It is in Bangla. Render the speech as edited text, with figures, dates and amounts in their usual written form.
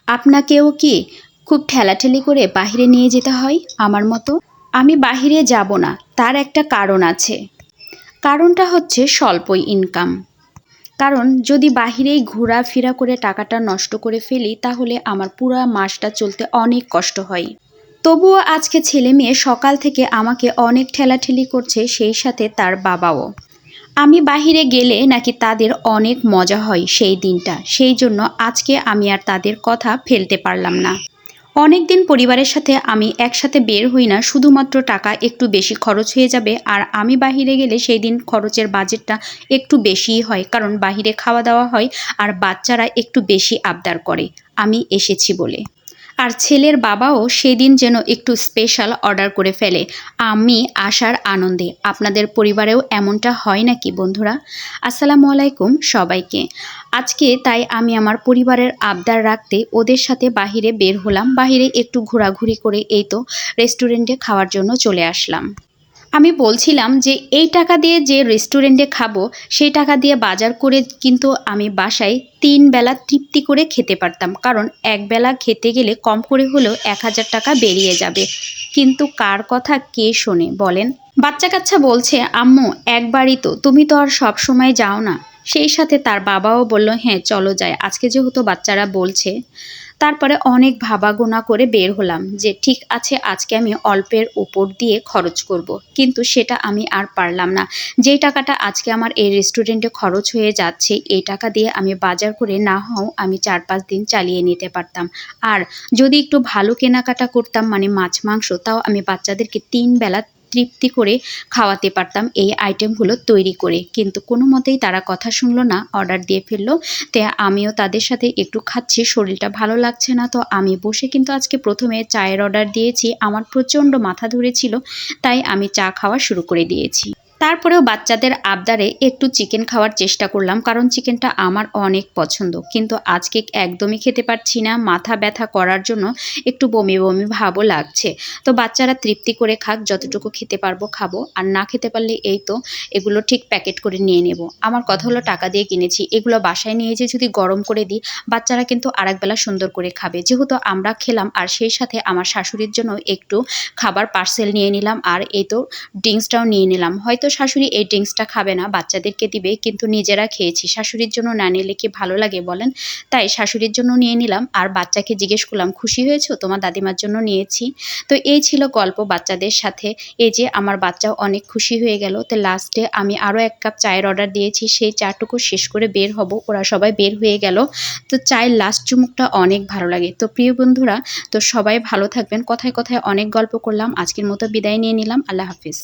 আপনাকেও কি খুব ঠেলাঠেলি করে বাহিরে নিয়ে যেতে হয় আমার মতো? আমি বাহিরে যাব না, তার একটা কারণ আছে। কারণটা হচ্ছে স্বল্পই ইনকাম। কারণ যদি বাহিরেই ঘোরাফেরা করে টাকাটা নষ্ট করে ফেলি তাহলে আমার পুরা মাসটা চলতে অনেক কষ্ট হয়। তবুও আজকে ছেলে মেয়ে সকাল থেকে আমাকে অনেক ঠেলাঠেলি করছে, সেই সাথে তার বাবাও। আমি বাহিরে গেলে নাকি তাদের অনেক মজা হয় সেই দিনটা, সেই জন্য আজকে আমি আর তাদের কথা ফেলতে পারলাম না। অনেক দিন পরিবারের সাথে আমি একসাথে বের হই না, শুধুমাত্র টাকা একটু বেশি খরচ হয়ে যাবে, আর আমি বাহিরে গেলে সেই দিন খরচের বাজেটটা একটু বেশিই হয়, কারণ বাহিরে খাওয়া দাওয়া হয় আর বাচ্চারা একটু বেশি আবদার করে আমি এসেছি বলে। আর ছেলের বাবাও সেদিন যেন একটু স্পেশাল অর্ডার করে ফেলে আমি আসার আনন্দে। আপনাদের পরিবারেও এমনটা হয় নাকি বন্ধুরা? আসসালামু আলাইকুম সবাইকে। আজকে তাই আমি আমার পরিবারের আবদার রাখতে ওদের সাথে বাহিরে বের হলাম। বাহিরে একটু ঘোরাঘুরি করে এই তো রেস্টুরেন্টে খাওয়ার জন্য চলে আসলাম। আমি বলছিলাম যে এই টাকা দিয়ে যে রেস্টুরেন্টে খাবো সেই টাকা দিয়ে বাজার করে কিন্তু আমি বাসায় ৩ বেলা তৃপ্তি করে খেতে পারতাম, কারণ এক বেলা খেতে গেলে কম করে হলেও ১,০০০ টাকা বেরিয়ে যাবে। কিন্তু কার কথা কে শোনে বলেন? বাচ্চা কাচ্চা বলছে, আম্মু একবারই তো, তুমি তো আর সব সময় যাও না। সেই সাথে তার বাবাও বলল, হ্যাঁ চলো যাই, আজকে যেহেতু বাচ্চারা বলছে। তারপরে অনেক ভাবাগোনা করে বের হলাম যে ঠিক আছে আজকে আমি অল্পের উপর দিয়ে খরচ করব। কিন্তু সেটা আমি আর পারলাম না। যেই টাকাটা আজকে আমার এই রেস্টুরেন্টে খরচ হয়ে যাচ্ছে, এই টাকা দিয়ে আমি বাজার করে না হও আমি ৪-৫ দিন চালিয়ে নিতে পারতাম। আর যদি একটু ভালো কেনাকাটা করতাম, মানে মাছ মাংস, তাও আমি বাচ্চাদেরকে ৩ বেলা তৃপ্তি করে খাওয়াতে পারতাম এই আইটেমগুলো তৈরি করে। কিন্তু কোনো মতেই তারা কথা শুনলো না, অর্ডার দিয়ে ফেললো। তাই আমিও তাদের সাথে একটু খাচ্ছি, শরীরটা ভালো লাগছে না, তো আমি বসে কিন্তু আজকে প্রথমে চায়ের অর্ডার দিয়েছি। আমার প্রচণ্ড মাথা ধরেছিল, তাই আমি চা খাওয়া শুরু করে দিয়েছি। তারপরেও বাচ্চাদের আবদারে একটু চিকেন খাওয়ার চেষ্টা করলাম, কারণ চিকেনটা আমার অনেক পছন্দ। কিন্তু আজকে একদমই খেতে পারছি না, মাথা ব্যথা করার জন্য একটু বমি বমি ভাবও লাগছে। তো বাচ্চারা তৃপ্তি করে খাক, যতটুকু খেতে পারবো খাবো, আর না খেতে পারলে এই তো এগুলো ঠিক প্যাকেট করে নিয়ে নেব। আমার কথা হলো টাকা দিয়ে কিনেছি, এগুলো বাসায় নিয়ে যে যদি গরম করে দিই বাচ্চারা কিন্তু আরেক বেলা সুন্দর করে খাবে। যেহেতু আমরা খেলাম, আর সেই সাথে আমার শাশুড়ির জন্য একটু খাবার পার্সেল নিয়ে নিলাম, আর এই তো ড্রিঙ্কসটাও নিয়ে নিলাম। হয়তো শাশুড়ি এই ড্রিঙ্কসটা খাবে না, বাচ্চাদেরকে দিবে, কিন্তু নিজেরা খেয়েছি। শাশুড়ির জন্য না নিলে কি ভালো লাগে বলেন? তাই শাশুড়ির জন্য নিয়ে নিলাম, আর বাচ্চাকে জিজ্ঞেস করলাম, খুশি হয়েছো? তোমার দাদিমার জন্য নিয়েছি। তো এই ছিল গল্প বাচ্চাদের সাথে। এই যে আমার বাচ্চাও অনেক খুশি হয়ে গেল। তো লাস্টে আমি আরও ১ কাপ চায়ের অর্ডার দিয়েছি, সেই চাটুকু শেষ করে বের হব। ওরা সবাই বের হয়ে গেল। তো চায়ের লাস্ট চুমুকটা অনেক ভালো লাগে। তো প্রিয় বন্ধুরা, তো সবাই ভালো থাকবেন। কথায় কথায় অনেক গল্প করলাম, আজকের মতো বিদায় নিয়ে নিলাম। আল্লাহ হাফিজ।